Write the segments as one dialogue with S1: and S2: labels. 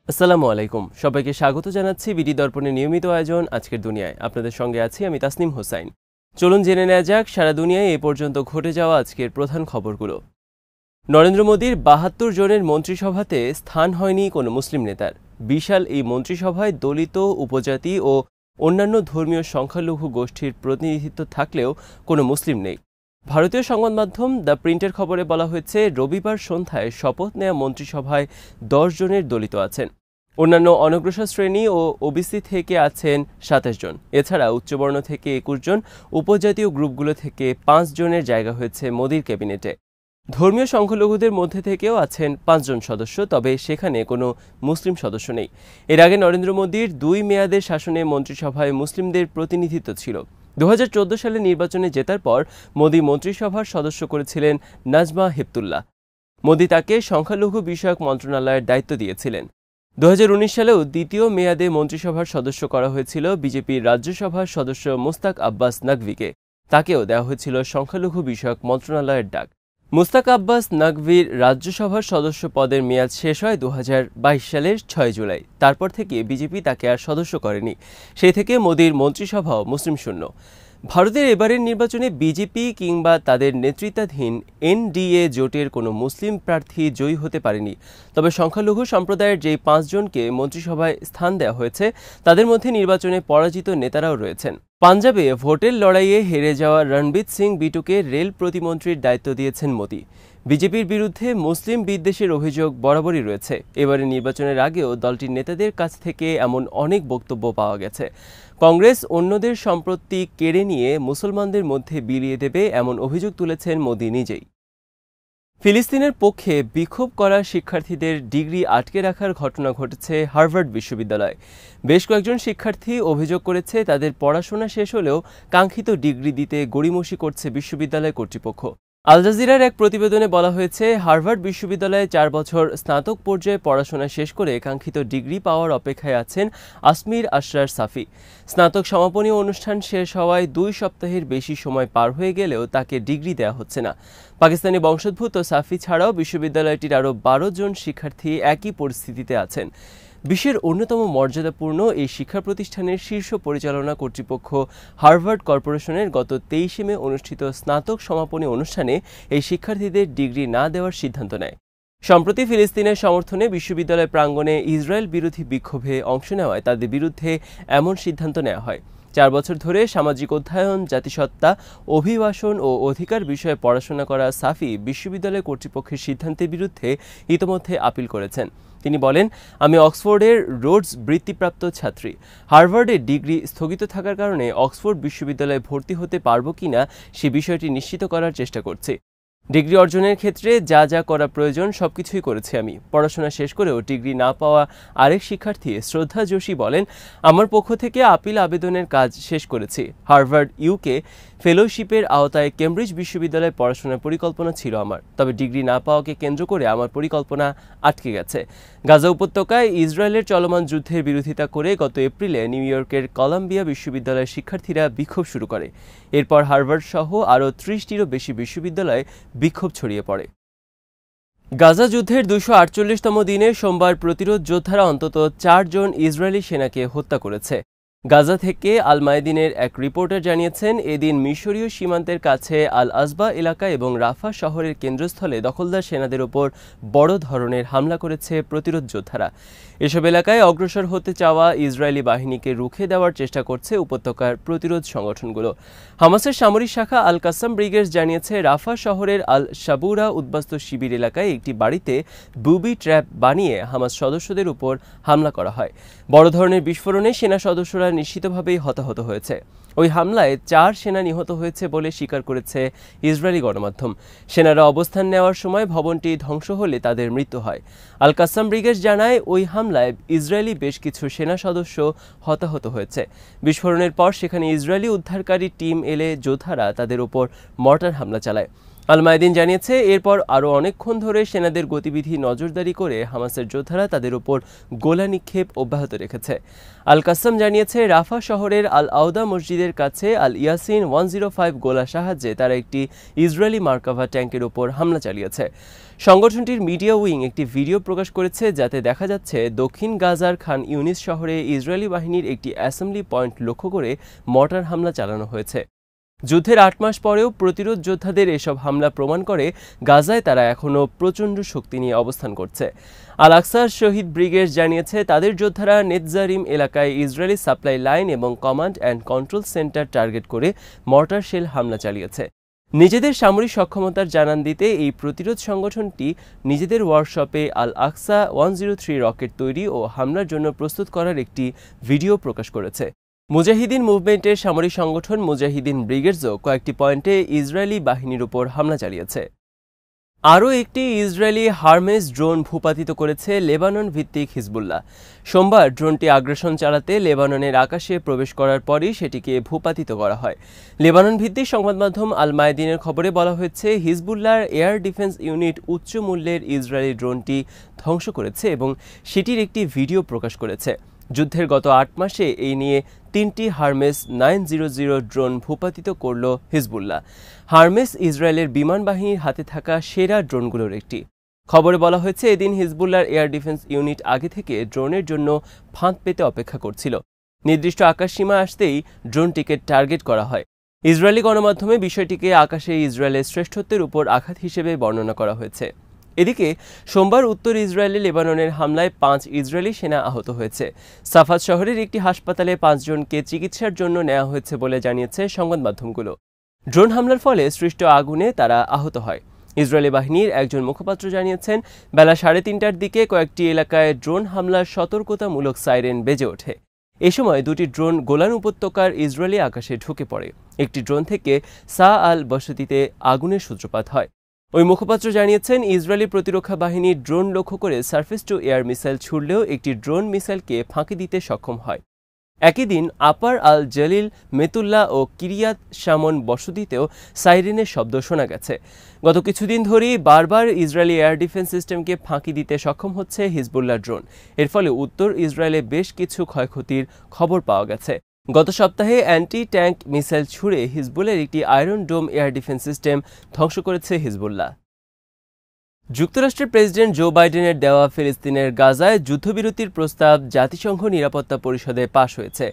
S1: আসসালামু আলাইকুম, সবাইকে স্বাগত জানাচ্ছি বিডি দর্পণের নিয়মিত আয়োজন আজকের দুনিয়ায়। আপনাদের সঙ্গে আছি আমি তাসনিম হোসাইন। চলুন জেনে নেওয়া যাক সারা দুনিয়ায় এ পর্যন্ত ঘটে যাওয়া আজকের প্রধান খবরগুলো। নরেন্দ্র মোদীর ৭২ জনের মন্ত্রিসভাতে স্থান হয়নি কোনো মুসলিম নেতার। বিশাল এই মন্ত্রিসভায় দলিত, উপজাতি ও অন্যান্য ধর্মীয় সংখ্যালঘু গোষ্ঠীর প্রতিনিধিত্ব থাকলেও কোনো মুসলিম নেই। ভারতীয় সংবাদ মাধ্যম দ্য প্রিন্টের খবরে বলা হয়েছে, রবিবার সন্ধ্যায় শপথ নেয়া মন্ত্রিসভায় ১০ জনের দলিত আছেন। অন্যান্য অনগ্রসর শ্রেণী ও ওবিসি থেকে আছেন ২৭ জন। এছাড়া উচ্চবর্ণ থেকে ২১ জন, উপজাতীয় গ্রুপগুলো থেকে ৫ জনের জায়গা হয়েছে মোদীর ক্যাবিনেটে। ধর্মীয় সংখ্যালঘুদের মধ্যে থেকেও আছেন ৫ জন সদস্য, তবে সেখানে কোনো মুসলিম সদস্য নেই। এর আগে নরেন্দ্র মোদীর ২ মেয়াদের শাসনে মন্ত্রিসভায় মুসলিমদের প্রতিনিধিত্ব ছিল। ২০১৪ সালে নির্বাচনে জেতার পর মোদী মন্ত্রিসভার সদস্য করেছিলেন নাজমা হেপতুল্লাহ। মোদী তাকে সংখ্যালঘু বিষয়ক মন্ত্রণালয়ের দায়িত্ব দিয়েছিলেন। ২০১৯ সালেও দ্বিতীয় মেয়াদে মন্ত্রিসভার সদস্য করা হয়েছিল বিজেপির রাজ্যসভার সদস্য মুস্তাক আব্বাস নাকভিকে। তাকেও দেওয়া হয়েছিল সংখ্যালঘু বিষয়ক মন্ত্রণালয়ের ডাক। মুস্তাক আব্বাস নাকভির রাজ্যসভার সদস্য পদের মেয়াদ শেষ হয় ২০২২ সালের ৬ জুলাই। তারপর থেকে বিজেপি তাকে আর সদস্য করেনি। সেই থেকে মোদীর মন্ত্রিসভাও মুসলিম শূন্য। ভারতের এবারের নির্বাচনে বিজেপি কিংবা তাদের নেতৃত্বাধীন এনডিএ জোটের কোনো মুসলিম প্রার্থী জয়ী হতে পারেনি। তবে সংখ্যালঘু সম্প্রদায়ের যেই ৫ জনকে মন্ত্রিসভায় স্থান দেওয়া হয়েছে, তাদের মধ্যে নির্বাচনে পরাজিত নেতারাও রয়েছেন। পাঞ্জাবে ভোটের লড়াইয়ে হেরে যাওয়া রণবীর সিং বিটুকে রেল প্রতিমন্ত্রীর দায়িত্ব দিয়েছেন মোদী। বিজেপির বিরুদ্ধে মুসলিম বিদ্বেষের অভিযোগ বরাবরই রয়েছে। এবারে নির্বাচনের আগেও দলটির নেতাদের কাছ থেকে এমন অনেক বক্তব্য পাওয়া গেছে। কংগ্রেস অন্যদের সম্পত্তি কেড়ে নিয়ে মুসলমানদের মধ্যে বিলিয়ে দেবে, এমন অভিযোগ তুলেছেন মোদী নিজেই। ফিলিস্তিনের পক্ষে বিক্ষোভ করা শিক্ষার্থীদের ডিগ্রি আটকে রাখার ঘটনা ঘটেছে হার্ভার্ড বিশ্ববিদ্যালয়ে। বেশ কয়েকজন শিক্ষার্থী অভিযোগ করেছে, তাদের পড়াশোনা শেষ হলেও কাঙ্ক্ষিত ডিগ্রি দিতে গড়িমসি করছে বিশ্ববিদ্যালয় কর্তৃপক্ষ। আল জাজিরার এক প্রতিবেদনে বলা হয়েছে, হার্ভার্ড বিশ্ববিদ্যালয়ে ৪ বছর স্নাতক পর্যায়ে পড়াশোনা শেষ করে কাঙ্ক্ষিত ডিগ্রি পাওয়ার অপেক্ষায় আছেন আসমির আশরার সাফি। স্নাতক সমাপনী অনুষ্ঠান শেষ হওয়ায় ২ সপ্তাহের বেশি সময় পার হয়ে গেলেও তাকে ডিগ্রি দেওয়া হচ্ছে না। পাকিস্তানি বংশোদ্ভূত সাফি ছাড়াও বিশ্ববিদ্যালয়টির আরও ১২ জন শিক্ষার্থী একই পরিস্থিতিতে আছেন। বিশ্বের অন্যতম মর্যাদাপূর্ণ এই শিক্ষা প্রতিষ্ঠানের শীর্ষ পরিচালনা কর্তৃপক্ষ হার্ভার্ড কর্পোরেশনের গত ২৩ মে অনুষ্ঠিত স্নাতক সমাপনী অনুষ্ঠানে এই শিক্ষার্থীদের ডিগ্রি না দেওয়ার সিদ্ধান্ত নেয়। সম্প্রতি ফিলিস্তিনের সমর্থনে বিশ্ববিদ্যালয় প্রাঙ্গণে ইসরায়েল বিরোধী বিক্ষোভে অংশ নেওয়ায় তাদের বিরুদ্ধে এমন সিদ্ধান্ত নেওয়া হয়। ৪ বছর ধরে সামাজিক অধ্যয়ন, জাতিসত্তা, অভিবাসন ও অধিকার বিষয়ে পড়াশোনা করা সাফি বিশ্ববিদ্যালয় কর্তৃপক্ষের সিদ্ধান্তের বিরুদ্ধে ইতোমধ্যে আপিল করেছেন। তিনি বলেন, আমি অক্সফোর্ডের রোডস বৃত্তিপ্রাপ্ত ছাত্রী। হার্ভার্ডের ডিগ্রি স্থগিত থাকার কারণে অক্সফোর্ড বিশ্ববিদ্যালয়ে ভর্তি হতে পারব কিনা সে বিষয়টি নিশ্চিত করার চেষ্টা করছি। ডিগ্রি অর্জনের ক্ষেত্রে যা যা করা প্রয়োজন সবকিছুই করেছি আমি। পড়াশোনা শেষ করেও ডিগ্রি না পাওয়া আরেক শিক্ষার্থী শ্রদ্ধা যোশী বলেন, আমার পক্ষ থেকে আপিল আবেদনের কাজ শেষ করেছি। হার্ভার্ড ইউকে ফেলোশিপের আওতায় কেমব্রিজ বিশ্ববিদ্যালয়ে পড়াশোনার পরিকল্পনা ছিল আমার, তবে ডিগ্রি না পাওয়াকে কেন্দ্র করে আমার পরিকল্পনা আটকে গেছে। গাজা উপত্যকায় ইসরায়েলের চলমান যুদ্ধের বিরোধিতা করে গত এপ্রিলে নিউ ইয়র্কের কলাম্বিয়া বিশ্ববিদ্যালয়ের শিক্ষার্থীরা বিক্ষোভ শুরু করে। এরপর হার্ভার্ড সহ আরও ৩০টিরও বেশি বিশ্ববিদ্যালয়ে বিক্ষোভ ছড়িয়ে পড়ে। গাজা যুদ্ধের ২৪৮তম দিনে সোমবার প্রতিরোধ যোদ্ধারা অন্তত ৪ জন ইসরায়েলি সেনাকে হত্যা করেছে। গাজা থেকে আল মায়াদিনের এক রিপোর্টার জানিয়েছেন, এদিন মিশরীয় সীমান্তের কাছে আল আসবা এলাকা এবং রাফা শহরের কেন্দ্রস্থলে দখলদার সেনাদের ওপর বড় ধরনের হামলা করেছে প্রতিরোধ যোদ্ধারা। এসব এলাকায় অগ্রসর হতে চাওয়া ইসরায়েলি বাহিনীকে রুখে দেওয়ার চেষ্টা করছে উপত্যকার প্রতিরোধ সংগঠনগুলো। হামাসের সামরিক শাখা আল কাসাম ব্রিগেডস জানিয়েছে, রাফা শহরের আল শাবুরা উদ্বাস্তু শিবির এলাকায় একটি বাড়িতে বুবি ট্র্যাপ বানিয়ে হামাস সদস্যদের উপর হামলা করা হয়। বড় ধরনের বিস্ফোরণে সেনা সদস্যরা নিশ্চিতভাবেই হতাহত হয়েছে। ওই হামলায় ৪ সেনা নিহত হয়েছে বলে স্বীকার করেছে ইসরায়েলি গণমাধ্যম। সেনারা অবস্থান নেওয়ার সময় ভবনটি ধ্বংস হলে তাদের মৃত্যু হয়। আল কাসাম ব্রিগেড জানায়, ওই হামলায় ইসরায়েলি বেশ কিছু সেনা সদস্য হতাহত হয়েছে। বিস্ফোরণের পর সেখানে ইসরায়েলি উদ্ধারকারী টিম এলে যোদ্ধারা তাদের উপর মর্টার হামলা চালায়। আল মায়াদিন জানিয়েছে, এরপর আরও অনেকক্ষণ ধরে সেনাদের গতিবিধি নজরদারি করে হামাসের যোদ্ধারা তাদের উপর গোলা নিক্ষেপ অব্যাহত রেখেছে। আল কাসাম জানিয়েছে, রাফা শহরের আল আউদা মসজিদের কাছে আল ইয়াসিন 105 গোলা সাহায্যে তারা একটি ইসরায়েলি মার্কাভা ট্যাঙ্কের উপর হামলা চালিয়েছে। সংগঠনটির মিডিয়া উইং একটি ভিডিও প্রকাশ করেছে যাতে দেখা যাচ্ছে দক্ষিণ গাজার খান ইউনিস শহরে ইসরায়েলি বাহিনীর একটি অ্যাসেম্বলি পয়েন্ট লক্ষ্য করে মর্টার হামলা চালানো হয়েছে। যুদ্ধের ৮ মাস পরেও প্রতিরোধ যোদ্ধাদের এসব হামলা প্রমাণ করে গাজায় তারা এখনও প্রচণ্ড শক্তি নিয়ে অবস্থান করছে। আল আকসার শহীদ ব্রিগেড জানিয়েছে তাদের যোদ্ধারা নেতজারিম এলাকায় ইসরায়েলি সাপ্লাই লাইন এবং command and control centre target করে মর্টার শেল হামলা চালিয়েছে। নিজেদের সামরিক সক্ষমতার জানান দিতে এই প্রতিরোধ সংগঠনটি নিজেদের ওয়ার্কশপে আল আকসা 103 রকেট তৈরি ও হামলার জন্য প্রস্তুত করার একটি ভিডিও প্রকাশ করেছে। মুজাহিদিন মুভমেন্টের সামরিক সংগঠন মুজাহিদিন ব্রিগেডসও কয়েকটি পয়েন্টে ইসরায়েলি বাহিনীর উপর হামলা চালিয়েছে। আরও একটি ইসরায়েলি হারমেস ড্রোন ভূপাতিত করেছে লেবানন ভিত্তিক হিজবুল্লাহ। সোমবার ড্রোনটি আগ্রাসন চালাতে লেবাননের আকাশে প্রবেশ করার পরই সেটিকে ভূপাতিত করা হয়। লেবানন ভিত্তিক সংবাদ মাধ্যম আল মায়াদিনের খবরে বলা হয়েছে হিজবুল্লাহর এয়ার ডিফেন্স ইউনিট উচ্চ মূল্যের ইসরায়েলি ড্রোনটি ধ্বংস করেছে এবং সেটির একটি ভিডিও প্রকাশ করেছে। যুদ্ধের গত ৮ মাসে এই নিয়ে ৩টি হারমেস 900 ড্রোন ভূপাতিত করল হিজবুল্লাহ। হারমেস ইসরায়েলের বিমান বাহিনীর হাতে থাকা সেরা ড্রোনগুলোর একটি। খবরে বলা হয়েছে এদিন হিজবুল্লাহর এয়ার ডিফেন্স ইউনিট আগে থেকে ড্রোনের জন্য ফাঁদ পেতে অপেক্ষা করছিল। নির্দিষ্ট আকাশসীমা আসতেই ড্রোনটিকে টার্গেট করা হয়। ইসরায়েলি গণমাধ্যমে বিষয়টিকে আকাশে ইসরায়েলের শ্রেষ্ঠত্বের উপর আঘাত হিসেবে বর্ণনা করা হয়েছে। এদিকে সোমবার উত্তর ইসরায়েলে লেবাননের হামলায় ৫ ইসরায়েলি সেনা আহত হয়েছে। সাফাদ শহরের একটি হাসপাতালে ৫ জনকে চিকিৎসার জন্য নেওয়া হয়েছে বলে জানিয়েছে সংবাদ মাধ্যমগুলো। ড্রোন হামলার ফলে সৃষ্ট আগুনে তারা আহত হয়। ইসরায়েলি বাহিনীর একজন মুখপাত্র জানিয়েছেন বেলা 3:30টার দিকে কয়েকটি এলাকায় ড্রোন হামলার সতর্কতামূলক সাইরেন বেজে ওঠে। এ সময় দুটি ড্রোন গোলান উপত্যকার ইসরায়েলি আকাশে ঢুকে পড়ে। একটি ড্রোন থেকে সা আল বসতিতে আগুনের সূত্রপাত হয়। ওই মুখপাত্র জানিয়েছেন ইসরায়েলি প্রতিরক্ষা বাহিনী ড্রোন লক্ষ্য করে সার্ফেস টু এয়ার মিসাইল ছুড়লেও একটি ড্রোন মিসাইলকে ফাঁকি দিতে সক্ষম হয়। একই দিন আপার আল জলিল, মেতুল্লাহ ও কিরিয়াত শামন বসতিতেও সাইরেনের শব্দ শোনা গেছে। গত কিছুদিন ধরেই বারবার ইসরায়েলি এয়ার ডিফেন্স সিস্টেমকে ফাঁকি দিতে সক্ষম হচ্ছে হিজবুল্লাহ ড্রোন। এর ফলে উত্তর ইসরায়েলে বেশ কিছু ক্ষয়ক্ষতির খবর পাওয়া গেছে। গত সপ্তাহে অ্যান্টি ট্যাঙ্ক মিসাইল ছুড়ে হিজবুলের একটি আয়রন ডোম এয়ার ডিফেন্স সিস্টেম ধ্বংস করেছে হিজবুল্লাহ। যুক্তরাষ্ট্রের প্রেসিডেন্ট জো বাইডেনের দেওয়া ফিলিস্তিনের গাজায় যুদ্ধবিরতির প্রস্তাব জাতিসংঘ নিরাপত্তা পরিষদে পাশ হয়েছে।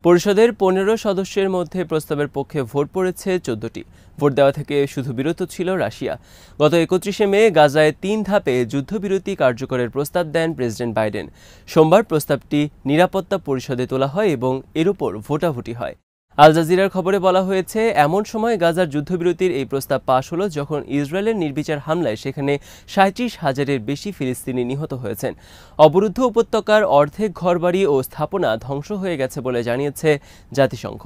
S1: পরিষদের 15 সদস্যের মধ্যে প্রস্তাবের পক্ষে ভোট পড়েছে 14টি। ভোট দেওয়া থেকে শুধু বিরত ছিল রাশিয়া। গত 31শে মে গাজায় 3 ধাপে যুদ্ধবিরতি কার্যকরের প্রস্তাব দেন প্রেসিডেন্ট বাইডেন। সোমবার প্রস্তাবটি নিরাপত্তা পরিষদে তোলা হয় এবং এর উপর ভোটাভুটি হয়। আল জাজিরার খবরে বলা হয়েছে এমন সময় গাজার যুদ্ধবিরতির এই প্রস্তাব পাশ হলো যখন ইসরায়েলের নির্বিচার হামলায় সেখানে 37,000-এর বেশি ফিলিস্তিনি নিহত হয়েছেন। অবরুদ্ধ উপত্যকার অর্ধেক ঘরবাড়ি ও স্থাপনা ধ্বংস হয়ে গেছে বলে জানিয়েছে জাতিসংঘ।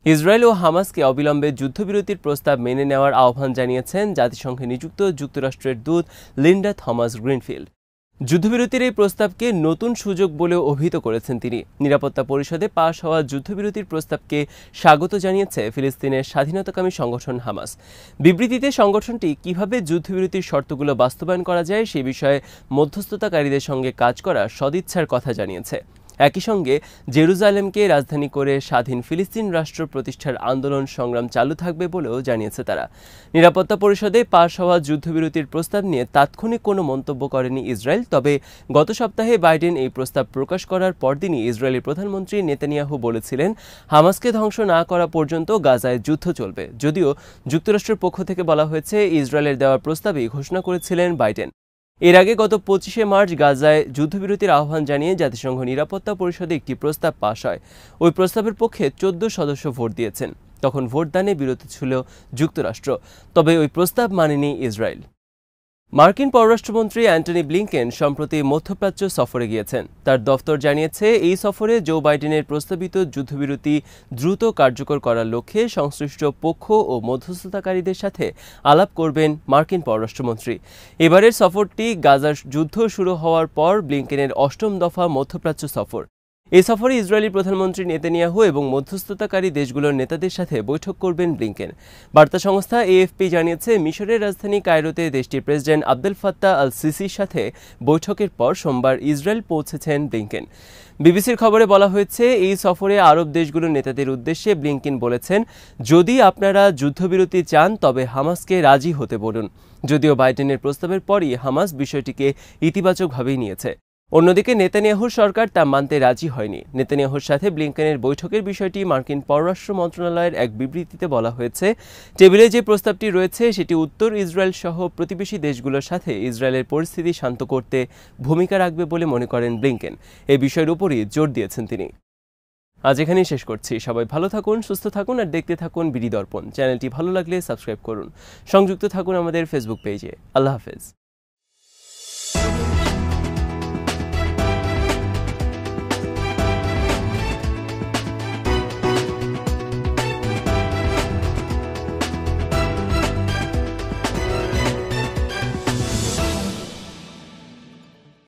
S1: ইসরায়েল ও হামাসকে অবিলম্বে যুদ্ধবিরতির প্রস্তাব মেনে নেওয়ার আহ্বান জানিয়েছেন জাতিসংঘে নিযুক্ত যুক্তরাষ্ট্রের দূত লিন্ডা থমাস গ্রিনফিল্ড। যুদ্ধবিরতির এই প্রস্তাবকে নতুন সুযোগ বলেও অভিহিত করেছেন তিনি। নিরাপত্তা পরিষদে পাশ হওয়া যুদ্ধবিরতির প্রস্তাবকে স্বাগত জানিয়েছে ফিলিস্তিনের স্বাধীনতাকামী সংগঠন হামাস। বিবৃতিতে সংগঠনটি কিভাবে যুদ্ধবিরতির শর্তগুলো বাস্তবায়ন করা যায় সে বিষয়ে মধ্যস্থতাকারীদের সঙ্গে কাজ করা সদিচ্ছার কথা জানিয়েছে। একই সঙ্গে জেরুজালেমকে রাজধানী করে স্বাধীন ফিলিস্তিন রাষ্ট্র প্রতিষ্ঠার আন্দোলন সংগ্রাম চালু থাকবে বলেও জানিয়েছে তারা। নিরাপত্তা পরিষদে পাশ হওয়া যুদ্ধবিরতির প্রস্তাব নিয়ে তাৎক্ষণিক কোনো মন্তব্য করেনি ইসরায়েল। তবে গত সপ্তাহে বাইডেন এই প্রস্তাব প্রকাশ করার পরদিনই ইসরায়েলি প্রধানমন্ত্রী নেতানিয়াহু বলেছিলেন হামাসকে ধ্বংস না করা পর্যন্ত গাজায় যুদ্ধ চলবে। যদিও যুক্তরাষ্ট্রের পক্ষ থেকে বলা হয়েছে ইসরায়েলের দেওয়া প্রস্তাবই ঘোষণা করেছিলেন বাইডেন। এর আগে গত 25শে মার্চ গাজায় যুদ্ধবিরতির আহ্বান জানিয়ে জাতিসংঘ নিরাপত্তা পরিষদে একটি প্রস্তাব পাশ হয়। ওই প্রস্তাবের পক্ষে 14 সদস্য ভোট দিয়েছেন। তখন ভোটদানে বিরত ছিল যুক্তরাষ্ট্র। তবে ওই প্রস্তাব মানেনি ইসরায়েল। মার্কিন পররাষ্ট্রমন্ত্রী অ্যান্টনি ব্লিংকেন সম্প্রতি মধ্যপ্রাচ্য সফরে গিয়েছেন। তার দফতর জানিয়েছে এই সফরে জো বাইডেনের প্রস্তাবিত যুদ্ধবিরতি দ্রুত কার্যকর করার লক্ষ্যে সংশ্লিষ্ট পক্ষ ও মধ্যস্থতাকারীদের সাথে আলাপ করবেন মার্কিন পররাষ্ট্রমন্ত্রী। এবারের সফরটি গাজার যুদ্ধ শুরু হওয়ার পর ব্লিংকেনের 8ম দফা মধ্যপ্রাচ্য সফর। এই সফরে ইসরায়েলি প্রধানমন্ত্রী নেতানিয়াহু এবং মধ্যস্থতাকারী দেশগুলোর নেতাদের সাথে বৈঠক করবেন ব্লিংকেন। বার্তা সংস্থা এএফপি জানিয়েছে, মিশরের রাজধানী কায়রোতে দেশটির প্রেসিডেন্ট আবদেল ফাত্তাহ আল সিসির সাথে বৈঠকের পর সোমবার ইসরায়েল পৌঁছেছেন ব্লিংকেন। বিবিসির খবরে বলা হয়েছে, এই সফরে আরব দেশগুলোর নেতাদের উদ্দেশ্যে ব্লিংকেন বলেছেন, যদি আপনারা যুদ্ধবিরতি চান তবে হামাসকে রাজি হতে বলুন। যদিও বাইডেনের প্রস্তাবের পরই হামাস বিষয়টিকে ইতিবাচকভাবেই নিয়েছে। অন্যদিকে নেতানিয়াহুর সরকার তা মানতে রাজি হয়নি। নেতানিয়াহুর সাথে ব্লিংকেনের বৈঠকের বিষয়টি মার্কিন পররাষ্ট্র মন্ত্রণালয়ের এক বিবৃতিতে বলা হয়েছে, টেবিলে যে প্রস্তাবটি রয়েছে সেটি উত্তর ইসরায়েল সহ প্রতিবেশী দেশগুলোর সাথে ইসরায়েলের পরিস্থিতি শান্ত করতে ভূমিকা রাখবে বলে মনে করেন ব্লিংকেন। এই বিষয়ের উপরই জোর দিয়েছেন তিনি। আজ এখানেই শেষ করছি। সবাই ভালো থাকুন, সুস্থ থাকুন আর দেখতে থাকুন বিডি দর্পণ। চ্যানেলটি ভালো লাগলে সাবস্ক্রাইব করুন। সংযুক্ত থাকুন আমাদের ফেসবুক পেজে। আল্লাহ হাফেজ।